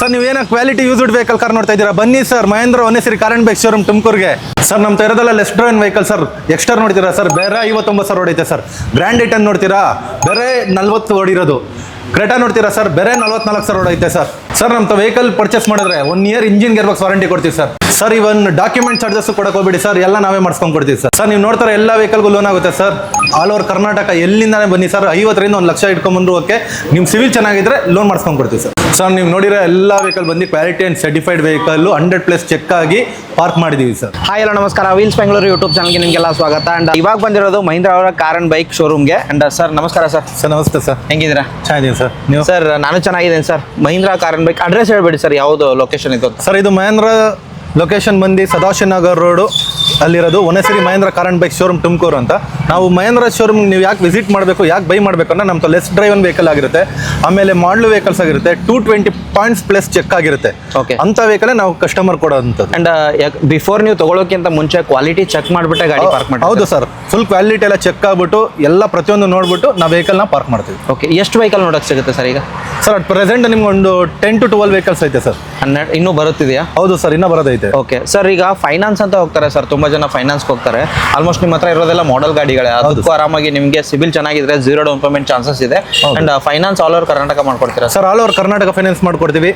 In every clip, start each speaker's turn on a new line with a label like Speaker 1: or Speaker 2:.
Speaker 1: Sir ನೀವೇನೋ quality used vehicle car ನೋಡ್ತಾ ಇದ್ದೀರಾ, ಬನ್ನಿ sir Mahindra Onnesari car and bike showroom ತುಮಕೂರಿಗೆ. ಸರ್ ನಮ್ಮ ಇರೋದಲ್ಲ least drive vehicle sir. Exter ನೋಡ್ತೀರಾ ಸರ್, ಬೇರೆ 59 ಸಾವಿರ ಹೊಡೈತೆ ಸರ್. ಗ್ರ್ಯಾಂಡ್ ಐಟನ್ ನೋಡ್ತೀರಾ, ಬೇರೆ 40 ಹೊಡಿರೋದು. ಕ್ರೆಟಾ ನೋಡ್ತೀರಾ ಸರ್, ಬೇರೆ 44 ಸಾವಿರ ಹೊಡೈತೆ ಸರ್. ಸರ್ ನಮ್ಮ ವೆಹಿಕಲ್ ಪರ್ಚೇಸ್ ಮಾಡಿದ್ರೆ 1 year engine gear box warranty ಕೊಡ್ತೀವಿ ಸರ್. ಸರ್ ಇವನ್ ಡಾಕ್ಯುಮೆಂಟ್ ಚಾರ್ಜಸ್ ಕೊಡಕ್ಕೆ ಹೋಗ್ಬೇಡಿ ಸರ್, ಎಲ್ಲ ನಾವೇ ಮಾಡಿಸ್ಕೊಂಡು ಕೊಡ್ತೀವಿ ಸರ್. ಸರ್ ನೀವು ನೋಡ್ತಾರೆ ಎಲ್ಲ ವೆಹಿಕಲ್ಗೂ ಲೋನ್ ಆಗುತ್ತೆ ಸರ್. ಆಲ್ ಓವರ್ ಕರ್ನಾಟಕ ಎಲ್ಲಿಂದಾನೇ ಬನ್ನಿ ಸರ್, 50ರಿಂದ 1 ಲಕ್ಷ ಇಟ್ಕೊಂಡ್ಬಂದ್ರು ಓಕೆ. ನಿಮ್ಮ ಸಿವಿಲ್ ಚೆನ್ನಾಗಿದ್ರೆ ಲೋನ್ ಮಾಡಿಸ್ಕೊಂಡು ಕೊಡ್ತೀವಿ ಸರ್. ಸರ್ ನೀವು ನೋಡಿರೋ ಎಲ್ಲ ವೆಹಿಕಲ್ ಬಂದು quality and certified vehicle 100+ check ಆಗಿ ಪಾರ್ಕ್ ಮಾಡಿದ್ದೀವಿ ಸರ್.
Speaker 2: ಹಾಯ್ ಎಲ್ಲ ನಮಸ್ಕಾರ, ವೀಲ್ಸ್ ಬೆಂಗಳೂರು ಯೂಟ್ಯೂಬ್ ಚಾನಲ್ಗೆ ನಿಮಗೆಲ್ಲ ಸ್ವಾಗತ. ಅಂಡ್ ಇವಾಗ ಬಂದಿರೋದು ಮಹೀಂದ್ರ ಅವರ ಕಾರ್ ಅಂಡ್ ಬೈಕ್ ಶೋರೂಮ್ಗೆ. ಅಂಡ್ ಸರ್ ನಮಸ್ಕಾರ ಸರ್.
Speaker 1: ಸರ್ ನಮಸ್ತೆ ಸರ್,
Speaker 2: ಹೆಂಗಿದ್ದೀರಾ?
Speaker 1: ಚೆನ್ನಾಗಿದ್ದೀನಿ ಸರ್. ನೀವು?
Speaker 2: ಸರ್ ನಾನು ಚೆನ್ನಾಗಿದ್ದೀನಿ sir. Mahindra car and bike address ಹೇಳ್ಬೇಡಿ ಸರ್, ಯಾವುದು ಲೊಕೇಶನ್ ಇದು?
Speaker 1: ಸರ್ ಇದು ಮಹೇಂದ್ರ ಲೊಕೇಶನ್ ಬಂದು ಸದಾಶಿವನಗರ್ ರೋಡು ಅಲ್ಲಿರೋದು Onnesari Mahindra car and bike showroom Tumakuru ಅಂತ. ನಾವು ಮಹೇಂದ್ರ ಶೋರೂಮ್ ನೀವು ಯಾಕೆ ವಿಸಿಟ್ ಮಾಡಬೇಕು, ಯಾಕೆ ಬೈ ಮಾಡಬೇಕು ಅಂದ್ರೆ ನಮ್ಮ ಲೆಸ್ ಡ್ರೈವನ್ ವೆಹಿಕಲ್ ಆಗಿರುತ್ತೆ, ಆಮೇಲೆ ಮಾಡಲ್ ವೆಹಿಕಲ್ಸ್ ಆಗಿರುತ್ತೆ, 220 ಪಾಯಿಂಟ್ಸ್ ಪ್ಲಸ್ ಚೆಕ್ ಆಗಿರುತ್ತೆ.
Speaker 2: ಓಕೆ,
Speaker 1: ಅಂತ ವೆಹಿಕಲ್ ನಾವು ಕಸ್ಟಮರ್ ಕೊಡೋಂಥದ್ದು.
Speaker 2: ಅಂಡ್ ಬಿಫೋರ್ ನೀವು ತಗೊಳ್ಳೋಕ್ಕಿಂತ ಮುಂಚೆ ಕ್ವಾಲಿಟಿ ಚೆಕ್ ಮಾಡಿಬಿಟ್ಟೆ ಗಾಡಿ ಪಾರ್ಕ್ ಮಾಡಿ?
Speaker 1: ಹೌದು ಸರ್, ಫುಲ್ ಕ್ವಾಲಿಟಿ ಎಲ್ಲ ಚೆಕ್ ಆಗ್ಬಿಟ್ಟು ಎಲ್ಲ ಪ್ರತಿಯೊಂದು ನೋಡ್ಬಿಟ್ಟು ನಾವು ವೆಹಿಕಲ್ನ ಪಾರ್ಕ್ ಮಾಡ್ತೀವಿ.
Speaker 2: ಓಕೆ, ಎಷ್ಟು ವೆಹಿಕಲ್ ನೋಡೋಕೆ ಸಿಗುತ್ತೆ ಸರ್ ಈಗ?
Speaker 1: ಸರ್ ಅಟ್ ಪ್ರೆಸೆಂಟ್ ನಿಮ್ಗೆ ಒಂದು 10 to 12 ವೆಹಿಕಲ್ಸ್ ಐತೆ ಸರ್.
Speaker 2: 12 ಇನ್ನೂ ಬರುತ್ತಿದೆಯಾ?
Speaker 1: ಹೌದು ಸರ್, ಇನ್ನೂ ಬರೋದೈತೆ.
Speaker 2: ಓಕೆ ಸರ್, ಈಗ ಫೈನಾನ್ಸ್ ಅಂತ ಹೋಗ್ತಾರೆ ಸರ್, ತುಂಬಾ ಜನ ಫೈನಾನ್ಸ್ಗೆ ಹೋಗ್ತಾರೆ. ಆಲ್ಮೋಸ್ಟ್ ನಿಮ್ಮ ಹತ್ರ ಇರೋದೆಲ್ಲ ಮಾಡೆಲ್ ಗಾಡಿಗಳೇ, ಅದಕ್ಕೂ ಆರಾಮಾಗಿ ನಿಮಗೆ ಸಿಬಿಲ್ ಚೆನ್ನಾಗಿದ್ರೆ 0 ಡೌನ್ ಪೇಮೆಂಟ್ ಚಾನ್ಸಸ್ ಇದೆ. And finance all over Karnataka ಮಾಡ್ಕೊಡ್ತೀರಾ
Speaker 1: sir? All over Karnataka finance ಮಾಡ್ಕೊಡ್ತೀವಿ.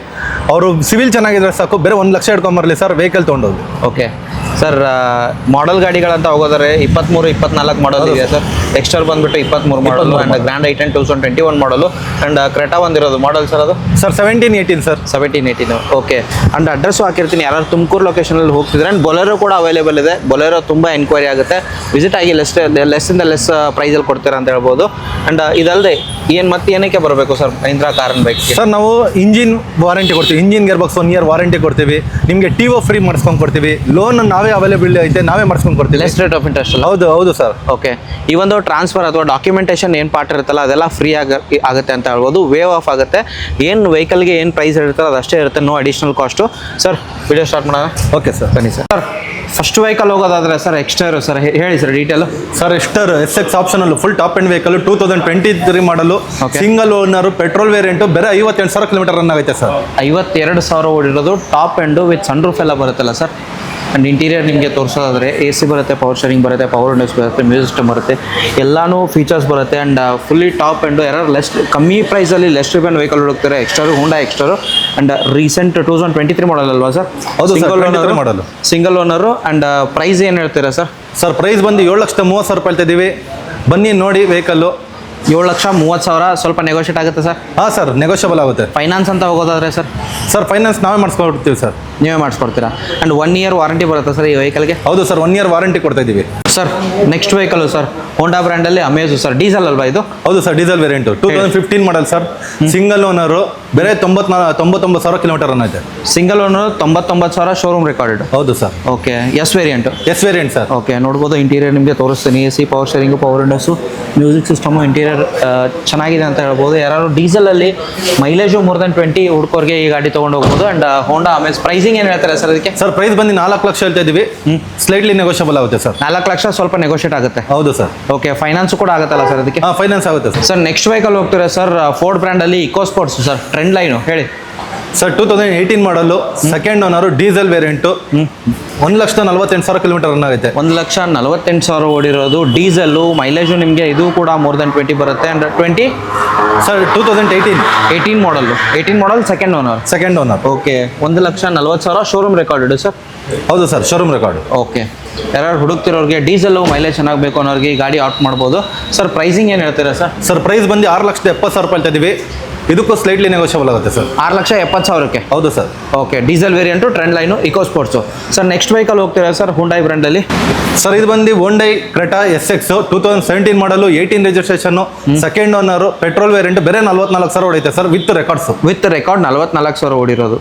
Speaker 1: ಅವರು ಸಿವಿಲ್ ಚೆನ್ನಾಗಿದ್ರೆ ಸಾಕು, ಬೇರೆ 1 ಲಕ್ಷ ಇಟ್ಕೊಂಬರಲಿ ಸರ್, ವೆಹಿಕಲ್ ತೊಗೊಂಡೋಗಿ.
Speaker 2: ಓಕೆ ಸರ್, ಮಾಡೆಲ್ ಗಾಡಿಗಳಂತ ಹೋಗೋದ್ರೆ 23, 24 ಮಾಡಲ್ ಇದೆ ಸರ್. ಎಕ್ಸ್ಟರ್ ಬಂದ್ಬಿಟ್ಟು 23 ಮಾಡಲು, ಅಂಡ್ ಗ್ರ್ಯಾಂಡ್ ಐಟನ್ 2021 ಮಾಡಲು, ಅಂಡ್ ಕ್ರೆಟಾ ಒಂದಿರೋದು ಮಾಡಲ್ ಸರ್. ಅದು
Speaker 1: sir 17-18 sir.
Speaker 2: 17-18. Okay, and address ಹಾಕಿರ್ತೀನಿ, ಯಾರು ತುಮಕೂರು ಲೊಕೇಶನಲ್ಲಿ ಹೋಗ್ತಿದ್ರೆ. ಅಂಡ್ ಬೊಲೆರೋ ಕೂಡ ಅವೈಲೇಬಲ್ ಇದೆ. ಬೊಲೆರೋ ತುಂಬ ಎನ್ಕ್ವೈರಿ ಆಗುತ್ತೆ, ವಿಸಿಟ್ ಆಗಿ ಲೆಸ್ಸಿಂದ ಲೆಸ್ ಪ್ರೈಸಲ್ಲಿ ಕೊಡ್ತೀರಾ ಅಂತ ಹೇಳ್ಬೋದು. ಅಂಡ್ ಇದಲ್ಲದೆ ಮತ್ತೆ ಏನಕ್ಕೆ ಬರಬೇಕು sir Mahindra car and bike?
Speaker 1: Sir ನಾವು ಇಂಜಿನ್ ವಾರಂಟಿ ಕೊಡ್ತೀವಿ, engine gear box 1 year warranty ಕೊಡ್ತೀವಿ. ನಿಮಗೆ TO ಫ್ರೀ ಮಾಡಿಸ್ಕೊಂಡು ಕೊಡ್ತೀವಿ. ಲೋನ್ ನಾವೇ ಅವೈಲೇಬಲ್ ಐತೆ, ನಾವೇ ಮಾಡಿಸ್ಕೊಂಡು ಕೊಡ್ತೀವಿ.
Speaker 2: Less rate of interest.
Speaker 1: ಹೌದು ಹೌದು ಸರ್.
Speaker 2: ಓಕೆ, ಈ ಒಂದು ಟ್ರಾನ್ಸ್ಫರ್ ಅಥವಾ ಡಾಕ್ಯುಮೆಂಟೇಶನ್ ಏನು ಪಾರ್ಟ್ ಇರುತ್ತಲ್ಲ ಅದೆಲ್ಲ ಫ್ರೀ ಆಗುತ್ತೆ ಅಂತ ಹೇಳ್ಬೋದು. ವೇವ್ ಆಫ್ ಆಗುತ್ತೆ. ಏನು ವೆಹಿಕಲ್ಗೆ ಏನು ಪ್ರೈಸ್ ಇರುತ್ತಲ್ಲ ಅದಷ್ಟೇ ಇರುತ್ತೆ, no additional cost. Sir video start ಮಾಡೋಣ.
Speaker 1: ಓಕೆ ಸರ್, ಬನ್ನಿ ಸರ್.
Speaker 2: ಸರ್ ಫಸ್ಟ್ ವೆಹಿಕಲ್ ಹೋಗೋದಾದ್ರೆ ಸರ್ ಎಕ್ಸ್ಟರ್ ಸರ್ ಹೇಳಿ sir detail.
Speaker 1: Sir Exter SX optional full top end vehicle 2023 model, single owner, petrol variant, ಬೇರೆ 58,000 kilometre run ಆಗೈತೆ sir.
Speaker 2: 52,000 ಓಡಿರೋದು, top end with sunroof ಎಲ್ಲ ಬರುತ್ತಲ್ಲ sir. And interior ನಿಮಗೆ ತೋರಿಸೋದಾದರೆ AC ಬರುತ್ತೆ, ಪವರ್ ಸ್ಟೇರಿಂಗ್ ಬರುತ್ತೆ, ಪವರ್ ವಿಂಡೋಸ್ ಬರುತ್ತೆ, ಮ್ಯೂಸಿಕ್ ಸಿಸ್ಟಮ್ ಬರುತ್ತೆ, ಎಲ್ಲಾನು ಫೀಚರ್ಸ್ ಬರುತ್ತೆ. ಆ್ಯಂಡ್ ಫುಲ್ಲಿ ಟಾಪ್ ಎಂಡು, ಯಾರು ಕಮ್ಮಿ ಪ್ರೈಸಲ್ಲಿ ಲೆಸ್ ರಿಪನ್ ವೆಹಿಕಲ್ ಹುಡುಕ್ತಾರೆ Exter, Honda Exter. And recent 2023 model ಅಲ್ವಾ ಸರ್?
Speaker 1: ಹೌದು,
Speaker 2: ಸಿಂಗಲ್ ಓನರು. ಆ್ಯಂಡ್ ಪ್ರೈಸ್ ಏನು ಹೇಳ್ತೀರಾ ಸರ್?
Speaker 1: ಸರ್ ಪ್ರೈಸ್ ಬಂದು 7,30,000 ರೂಪಾಯಿ ಹೇಳ್ತಿದ್ದೀವಿ. ಬನ್ನಿ ನೋಡಿ ವೆಹಿಕಲ್ಲು.
Speaker 2: 7,30,000. ಸ್ವಲ್ಪ ನೆಗೋಷಿಯೇಟ್ ಆಗುತ್ತೆ ಸರ್?
Speaker 1: ಹಾಂ ಸರ್, ನೆಗೋಷಿಯಬಲ್ ಆಗುತ್ತೆ.
Speaker 2: ಫೈನಾನ್ಸ್ ಅಂತ ಹೋಗೋದಾದ್ರೆ ಸರ್?
Speaker 1: ಸರ್ ಫೈನಾನ್ಸ್ ನಾವೇ ಮಾಡಿಸ್ಕೊಡ್ತೀವಿ ಸರ್.
Speaker 2: ನೀವೇ ಮಾಡಿಸ್ಕೊಡ್ತೀರಾ? ಆ್ಯಂಡ್ 1 ಇಯರ್ ವಾರಂಟಿ ಬರುತ್ತೆ ಸರ್ ಈ ವೆಹಿಕಲ್ಗೆ?
Speaker 1: ಹೌದು ಸರ್, 1 ಇಯರ್ ವಾರಂಟಿ ಕೊಡ್ತಾ ಇದ್ದೀವಿ.
Speaker 2: Sir next vehicle sir Honda ಬ್ರ್ಯಾಂಡಲ್ಲಿ ಅಮೇಜು ಸರ್, ಡೀಸೆಲ್ ಅಲ್ವಾ ಇದು?
Speaker 1: ಹೌದು sir, diesel variant 2015 model sir. Single owner, ಬೇರೆ 99,000 ಕಿಲೋಮೀಟರ್ ರನ್ ಐತೆ.
Speaker 2: Single owner, 99,000 showroom record.
Speaker 1: ಹೌದು sir.
Speaker 2: Okay, S variant?
Speaker 1: S variant sir.
Speaker 2: Okay, ನೋಡ್ಬೋದು ಇಂಟೀರಿಯರ್ ನಿಮಗೆ ತೋರಿಸ್ತೀನಿ. AC, power steering, power windows, music system, interior ಚೆನ್ನಾಗಿದೆ ಅಂತ ಹೇಳ್ಬೋದು. ಯಾರು ಡೀಸೆಲಲ್ಲಿ ಮೈಲೇಜು ಮೋರ್ ದನ್ 20 ಹುಡ್ಕೋರಿಗೆ ಈ ಗಾಡಿ ತೊಗೊಂಡು ಹೋಗ್ಬೋದು. ಆ್ಯಂಡ್ ಹೋಂಡಾ ಅಮೇಜ್ ಪ್ರೈಸಿಂಗ್ ಏನು ಹೇಳ್ತಾರೆ ಸರ್ ಅದಕ್ಕೆ?
Speaker 1: ಸರ್ ಪ್ರೈಸ್ ಬಂದು 4 ಲಕ್ಷ ಹೇಳ್ತಾ ಇದ್ದೀವಿ. ಸ್ಲೈಟ್ಲಿ ನೆಗೋಷಿಯಬಲ್ ಆಗುತ್ತೆ ಸರ್.
Speaker 2: 4 ಲಕ್ಷ ಸ್ವಲ್ಪ ನೆಗೋಷಿಯೇಟ್ ಆಗುತ್ತೆ.
Speaker 1: ಹೌದು ಸರ್.
Speaker 2: ಓಕೆ, ಫೈನಾನ್ಸ್ ಕೂಡ ಆಗುತ್ತಲ್ಲ ಸರ್ ಅದಕ್ಕೆ?
Speaker 1: ಹಾಂ, ಫೈನಾನ್ಸ್ ಆಗುತ್ತೆ ಸರ್.
Speaker 2: ಸರ್ ನೆಕ್ಸ್ಟ್ ವೆಹಿಕಲ್ ಹೋಗ್ತೀರಾ ಸರ್ ಫೋರ್ಡ್ ಬ್ರ್ಯಾಂಡಲ್ಲಿ Eco Sports sir, Trend Line ಹೇಳಿ
Speaker 1: sir. 2018 model, second owner, diesel variant, 1,48,000 kilometre run ಆಗುತ್ತೆ.
Speaker 2: 1,48,000 ಓಡಿರೋದು, ಡೀಸೆಲ್ಲು, ಮೈಲೇಜು ನಿಮಗೆ ಇದು ಕೂಡ ಮೋರ್ ದನ್ 20 ಬರುತ್ತೆ. And 20
Speaker 1: sir
Speaker 2: 18 model, 18 model, second owner. Okay, 1,40,000 showroom record sir?
Speaker 1: ಹೌದು sir, showroom record.
Speaker 2: Okay, ಯಾರು ಹುಡುಕ್ತಿರೋರಿಗೆ diesel mileage ಚೆನ್ನಾಗಿ ಬೇಕು ಅನ್ನೋರಿಗೆ ಈ ಗಾಡಿ ಆಪ್ಟ್ ಮಾಡ್ಬೋದು. ಸರ್ ಪ್ರೈಸಿಂಗ್ ಏನು ಹೇಳ್ತೀರಾ ಸರ್?
Speaker 1: ಸರ್ ಪ್ರೈಸ್ ಬಂದು 6,70,000 ರೂಪಾಯಿ ಹೇಳ್ತಾ ಇದ್ದೀವಿ. ಇದಕ್ಕೂ ಸ್ಲೈಟ್ಲಿ ನೆಗೋಷಿಯಬಲ್ ಆಗುತ್ತೆ ಸರ್.
Speaker 2: 6,70,000ಕ್ಕೆ?
Speaker 1: ಹೌದು sir.
Speaker 2: Okay, diesel variant, Trend Line, Eco Sports. Sir next vehicle ಹೋಗ್ತೀರಾ ಸರ್ ಹುಂಡೈ ಬ್ರ್ಯಾಂಡಲ್ಲಿ?
Speaker 1: ಸರ್ ಇದು ಬಂದು Hyundai Creta SX 2017 model, 18 registration, second owner, petrol variant, ಬೇರೆ 44,000 ಹೊಡೈತೆ sir with records.
Speaker 2: With record 44,000 ಓಡಿರೋದು.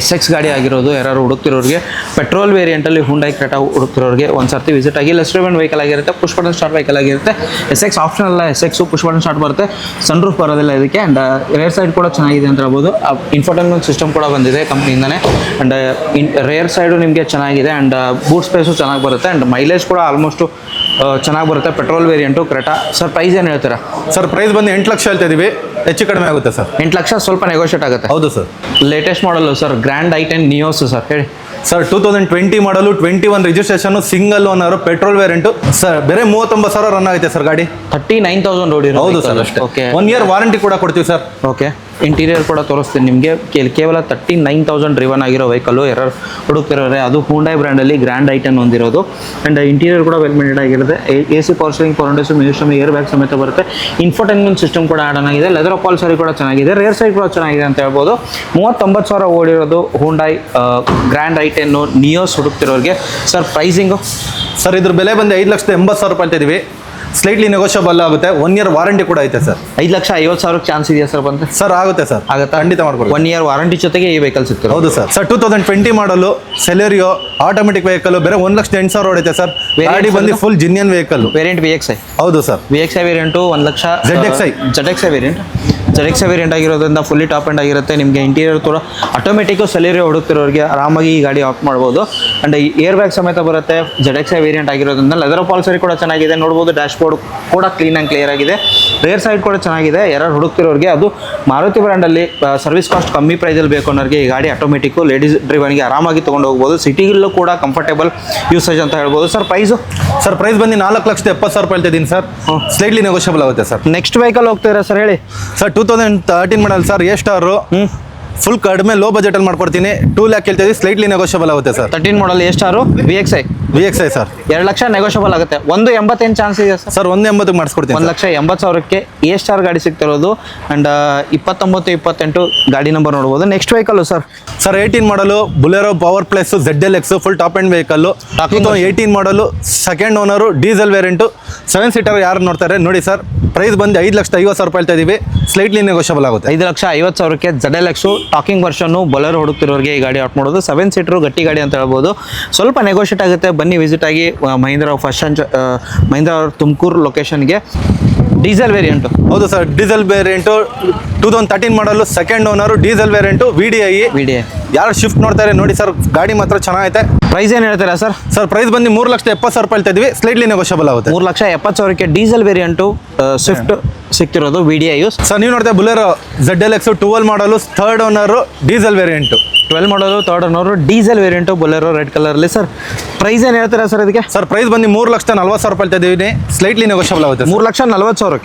Speaker 2: SX ಗಾಡಿ ಆಗಿರೋದು. ಯಾರು ಹುಡುಕ್ತಿರೋರಿಗೆ ಪೆಟ್ರೋಲ್ ವೇರಿಯಂಟಲ್ಲಿ ಹುಂಡೈ ಕ್ರೆಟಾ ಹುಡುಕ್ತಿರೋರಿಗೆ ಒಂದು ಸರ್ತಿ ವಿಸಿಟ್ ಆಗಿ. ಲೆಸ್ ರಿವನ್ ವೆಹಿಕಲ್ ಆಗಿರುತ್ತೆ, ಪುಷ್ ಬಟನ್ ಸ್ಟಾರ್ಟ್ ವೆಹಿಕಲ್ ಆಗಿರುತ್ತೆ. SX ಆಪ್ಷನ್ ಅಲ್ಲ, SX ಪುಷ್ ಬಟನ್ ಸ್ಟಾರ್ಟ್ ಬರುತ್ತೆ, ಸನ್ ರೂಫ್ ಬರೋದಿಲ್ಲ ಇದಕ್ಕೆ. ಆ್ಯಂಡ್ ರೇರ್ ಸೈಡ್ ಕೂಡ ಚೆನ್ನಾಗಿದೆ ಅಂತ ಹೇಳ್ಬೋದು. ಇನ್ಫೋಟೈನ್ಮೆಂಟ್ ಸಿಸ್ಟಮ್ ಕೂಡ ಬಂದಿದೆ ಕಂಪ್ನಿಯಿಂದನೇ. ಆ್ಯಂಡ್ ರೇರ್ ಸೈಡು ನಿಮಗೆ ಚೆನ್ನಾಗಿದೆ. ಆ್ಯಂಡ್ ಬೂಟ್ ಸ್ಪೇಸು ಚೆನ್ನಾಗಿ ಬರುತ್ತೆ. ಆ್ಯಂಡ್ ಮೈಲೇಜ್ ಕೂಡ ಆಲ್ಮೋಸ್ಟು ಚೆನ್ನಾಗಿ ಬರುತ್ತೆ. Petrol variant Creta. Sir price ಏನು ಹೇಳ್ತೀರಾ?
Speaker 1: ಸರ್ ಪ್ರೈಸ್ ಬಂದು 8 ಲಕ್ಷ ಹೇಳ್ತಾ ಇದ್ದೀವಿ. ಹೆಚ್ಚು ಕಡಿಮೆ ಆಗುತ್ತೆ ಸರ್.
Speaker 2: 8 ಲಕ್ಷ ಸ್ವಲ್ಪ ನೆಗೋಷಿಯೇಟ್ ಆಗುತ್ತೆ.
Speaker 1: ಹೌದು ಸರ್.
Speaker 2: ಲೇಟೆಸ್ಟ್ ಮಾಡಲು ಸರ್ ಗ್ರ್ಯಾಂಡ್ ಐಟೆನ್ ನಿಯೋಸ್ ಸರ್ ಹೇಳಿ.
Speaker 1: ಸರ್ 2020 ಮಾಡಲು 21 registration, single owner, petrol variant sir. ಬೇರೆ 39,000 ರನ್ ಆಗುತ್ತೆ ಸರ್ ಗಾಡಿ.
Speaker 2: 39,000 ಓಡಿರೋ.
Speaker 1: ಹೌದು ಸರ್ ಅಷ್ಟೇ.
Speaker 2: ಓಕೆ.
Speaker 1: 1 ಇಯರ್ ವಾರಂಟಿ ಕೂಡ ಕೊಡ್ತೀವಿ ಸರ್.
Speaker 2: ಓಕೆ. ಇಂಟೀರಿಯರ್ ಕೂಡ ತೋರಿಸ್ತೀನಿ ನಿಮಗೆ. ಕೇವಲ 39,000 ಡ್ರಿವನ್ ಆಗಿರೋ ವೆಹಿಕಲ್ಲು ಎರರ್ ಹುಡುಕ್ತಿರೋರೆ. ಅದು ಹೂಂಡೈ ಬ್ರ್ಯಾಂಡಲ್ಲಿ ಗ್ರ್ಯಾಂಡ್ ಐಟನ್ ಹೊಂದಿರೋದು. ಆ್ಯಂಡ್ ಇಂಟೀರಿಯರ್ ಕೂಡ ವೆಲ್ ಮೇಂಟೈನ್ ಆಗಿರುತ್ತೆ. AC power steering, foundation, museum, air bag ಸಮೇತ ಬರುತ್ತೆ. ಇನ್ಫೋಟೈನ್ಮೆಂಟ್ ಸಿಸ್ಟಮ್ ಕೂಡ ಆಡ್ ಆಗಿದೆ. ಲೆದರ್ ಅಪಾಲ್ಸರಿ ಕೂಡ ಚೆನ್ನಾಗಿದೆ. ರೇರ್ ಸೈಡ್ ಕೂಡ ಚೆನ್ನಾಗಿದೆ ಅಂತ ಹೇಳ್ಬೋದು. 39,000 ಓಡಿರೋದು ಹೂಂಡೈ ಗ್ರ್ಯಾಂಡ್ ಐಟೆನ್ನು ನಿಯೋಸ್ ಹುಡುಕ್ತಿರೋರಿಗೆ. ಸರ್ ಪ್ರೈಸಿಂಗು
Speaker 1: ಸರ್ ಇದ್ರ ಬೆಲೆ ಬಂದು 5,80,000 ರೂಪಾಯಿ ಇದ್ದೀವಿ. ಸ್ಲೈಟ್ಲಿ ನೆಗೋಷಿಯಬಲ್ ಆಗುತ್ತೆ. 1 ಇಯರ್ ವಾರಂಟಿ ಕೂಡ ಐತೆ ಸರ್.
Speaker 2: 5,50,000 ಚಾನ್ಸ್ ಇದೆಯಾ ಸರ್ ಬಂದರೆ?
Speaker 1: ಸರ್ ಆಗುತ್ತೆ ಸರ್,
Speaker 2: ಆಗುತ್ತೆ,
Speaker 1: ಖಂಡಿತ ಮಾಡ್ಕೊಡ್ತೀವಿ.
Speaker 2: 1 ಇಯರ್ ವಾರಂಟಿ ಜೊತೆಗೆ ಈ ವೆಹಿಕಲ್ ಸಿಗ್ತದೆ.
Speaker 1: ಹೌದು ಸರ್. ಸರ್ 2020 ಮಾಡಲು ಸೆಲೆರಿಯೋ ಆಟೋಮೆಟಿಕ್ ವೆಹಿಕಲ್ ಬೇರೆ 1,08,000 ಹೊಡೆಯುತ್ತೆ ಸರ್. ಗಾಡಿ ಬಂದು ಫುಲ್ ಜಿನಿಯನ್ ವೆಹಿಕಲ್.
Speaker 2: Variant VXI.
Speaker 1: ಹೌದು sir.
Speaker 2: VXI variant 1 lakh. ZXI variant. ZXI variant ಆಗಿರೋದ್ರಿಂದ ಫುಲ್ಲಿ ಟಾಪ್ ಎಂಡ್ ಆಗಿರುತ್ತೆ. ನಿಮಗೆ ಇಂಟೀರಿಯರ್ ಕೂಡ ಆಟೋಮೆಟಿಕ್ಕು ಸೆಲೆರಿಯೋ ಹುಡುಕ್ತಿರೋರಿಗೆ ಆರಾಮಾಗಿ ಈ ಗಾಡಿ ಆಫ್ ಮಾಡ್ಬೋದು. ಆ್ಯಂಡ್ ಏರ್ ಬ್ಯಾಗ್ ಸಮೇತ ಬರುತ್ತೆ. ZXI ವೇರಿಯಂಟ್ ಆಗಿರೋದ್ರಿಂದ ಲೆದರ್ ಅಪಾಲ್ಸರಿ ಕೂಡ ಚೆನ್ನಾಗಿದೆ ನೋಡ್ಬೋದು. ಡ್ಯಾಶ್ ಬೋರ್ಡ್ ಕೂಡ ಕ್ಲೀನ್ ಆ್ಯಂಡ್ ಕ್ಲಿಯರ್ ಆಗಿದೆ. ರೇರ್ ಸೈಡ್ ಕೂಡ ಚೆನ್ನಾಗಿದೆ. ಯಾರು ಹುಡುಕ್ತಿರೋರಿಗೆ, ಅದು ಮಾರುತಿ ಬ್ರ್ಯಾಂಡಲ್ಲಿ ಸರ್ವಿಸ್ ಕಾಸ್ಟ್ ಕಮ್ಮಿ ಪ್ರೈಸಲ್ಲಿ ಬೇಕು ಅನ್ನೋರಿಗೆ ಈ ಗಾಡಿ ಆಟೋಮೆಟಿಕ್ಕು ಲೇಡೀಸ್ ಡ್ರೈವರ್ಗೆ ಆರಾಮಾಗಿ ತೊಗೊಂಡು ಹೋಗ್ಬೋದು. ಸಿಟಿಗಲ್ಲೂ ಕೂಡ ಕಂಫರ್ಟೇಬಲ್ ಯೂಸೇಜ್ ಅಂತ ಹೇಳ್ಬೋದು. Sir price?
Speaker 1: ಸರ್ ಪ್ರೈಸ್ ಬಂದು 4,70,000 ರೂಪಾಯಿ ಹೇಳ್ತಿದ್ದೀನಿ ಸರ್. ಸ್ಲೈಟ್ಲಿ ನೆಗೋಷಿಯಬಲ್ ಆಗುತ್ತೆ ಸರ್.
Speaker 2: ನೆಕ್ಸ್ಟ್ ವೆಹಿಕಲ್ ಹೋಗ್ತೀರಾ ಸರ್ ಹೇಳಿ.
Speaker 1: Sir 2013 model sir. A star full ಕಡಿಮೆ ಲೋ ಬಜೆಟಲ್ಲಿ ಮಾಡ್ಕೊಡ್ತೀನಿ. 2 ಲ್ಯಾಕ್ ಹೇಳ್ತೀವಿ. ಸ್ಲೈಟ್ಲಿ ನೆಗೋಷಿಯಬಲ್ ಆಗುತ್ತೆ sir.
Speaker 2: 13 model A star VXI
Speaker 1: sir.
Speaker 2: 2 lakh negotiable ಆಗುತ್ತೆ. 1,80,000 ಚಾನ್ಸ್ ಇದೆ ಸರ್.
Speaker 1: ಸರ್ 1,80,000 ಮಾಡಿಸ್ಕೊಡ್ತೀನಿ.
Speaker 2: 1,80,000ಕ್ಕೆ ಎ ಸ್ಟಾರ್ ಗಾಡಿ ಸಿಗ್ತಿರೋದು. ಆ್ಯಂಡ್ 29-28 ಗಾಡಿ ನಂಬರ್ ನೋಡ್ಬೋದು. Next vehicle sir.
Speaker 1: ಸರ್ 18 ಮಾಡಲು Bolero power plus ZLX full top end vehicle. 18 ಮಾಡಲು second owner, diesel variant, 7 seater. ಯಾರು ನೋಡ್ತಾರೆ ನೋಡಿ ಸರ್. ಪ್ರೈಸ್ ಬಂದು 5,50,000 ರೂಪಾಯಿ ಹೇಳ್ತಾ ಇದೀವಿ. ಸ್ಲೈಟ್ಲಿ ನೆಗೋಷಿಯಬಲ್ ಆಗುತ್ತೆ.
Speaker 2: 5,50,000ಕ್ಕೆ ZLX ಟಾಕಿಂಗ್ ವರ್ಷನ್ನು ಬೊಲೆರೋ ಹುಡುಕ್ತಿರೋರಿಗೆ ಈ ಗಾಡಿ ಆಫ್ ಮಾಡೋದು. 7 ಸೀಟರು ಗಟ್ಟಿ ಗಾಡಿ ಅಂತ ಹೇಳ್ಬೋದು. ಸ್ವಲ್ಪ ನೆಗೋಷಿಯೇಟ್ ಆಗುತ್ತೆ. ಬನ್ನಿ ವಿಸಿಟ್ ಆಗಿ ಮಹೀಂದ್ರ ಮಹೀಂದ್ರ ಅವ್ರ ತುಮಕೂರು ಲೊಕೇಶನ್ಗೆ. Diesel variant.
Speaker 1: ಹೌದು sir. Diesel variant 2013 model second owner, diesel variant, VDI. ಯಾರು ಶಿಫ್ಟ್ ನೋಡ್ತಾರೆ ನೋಡಿ ಸರ್. ಗಾಡಿ ಮಾತ್ರ ಚೆನ್ನಾಗೈತೆ.
Speaker 2: ಪ್ರೈಸ್ ಏನು ಹೇಳ್ತೀರಾ ಸರ್?
Speaker 1: ಸರ್ ಪ್ರೈಸ್ ಬಂದು 3,70,000 ರೂಪಾಯಿ ಹೇಳ್ತಾ ಇದೀವಿ. ಸ್ಲೈಟ್ಲಿ ನೆಗೋಷಿಯಬಲ್ ಆಗುತ್ತೆ.
Speaker 2: 3,70,000ಕ್ಕೆ ಡೀಸೆಲ್ ವೇರಿಯಂಟು ಸ್ವಿಫ್ಟ್ ಸಿಗ್ತಿರೋದು. VDI use.
Speaker 1: ಸರ್ ನೀವು ನೋಡ್ತಾ ಬುಲೆರೋ ZLX 12 ಮಾಡಲು ಥರ್ಡ್ ಓನರು, ಡೀಸೆಲ್ ವೇರಿಯಂಟು.
Speaker 2: 12 ಮಾಡಲು third owner, diesel variant, Bolero red ಕಲರಲ್ಲಿ. ಸರ್ ಪ್ರೈಸ್ ಏನು ಹೇಳ್ತೀರಾ ಸರ್ ಇದಕ್ಕೆ?
Speaker 1: ಸರ್ ಪ್ರೈಸ್ ಬಂದು 3,40,000 ರೂಪಾಯಿ ಹೇಳ್ತಾ ಇದೀವಿ. ಸ್ಲೈಟ್ಲಿ ನೆಗೋಷಿಯಬಲ್ ಆಗುತ್ತೆ.
Speaker 2: 3,40,000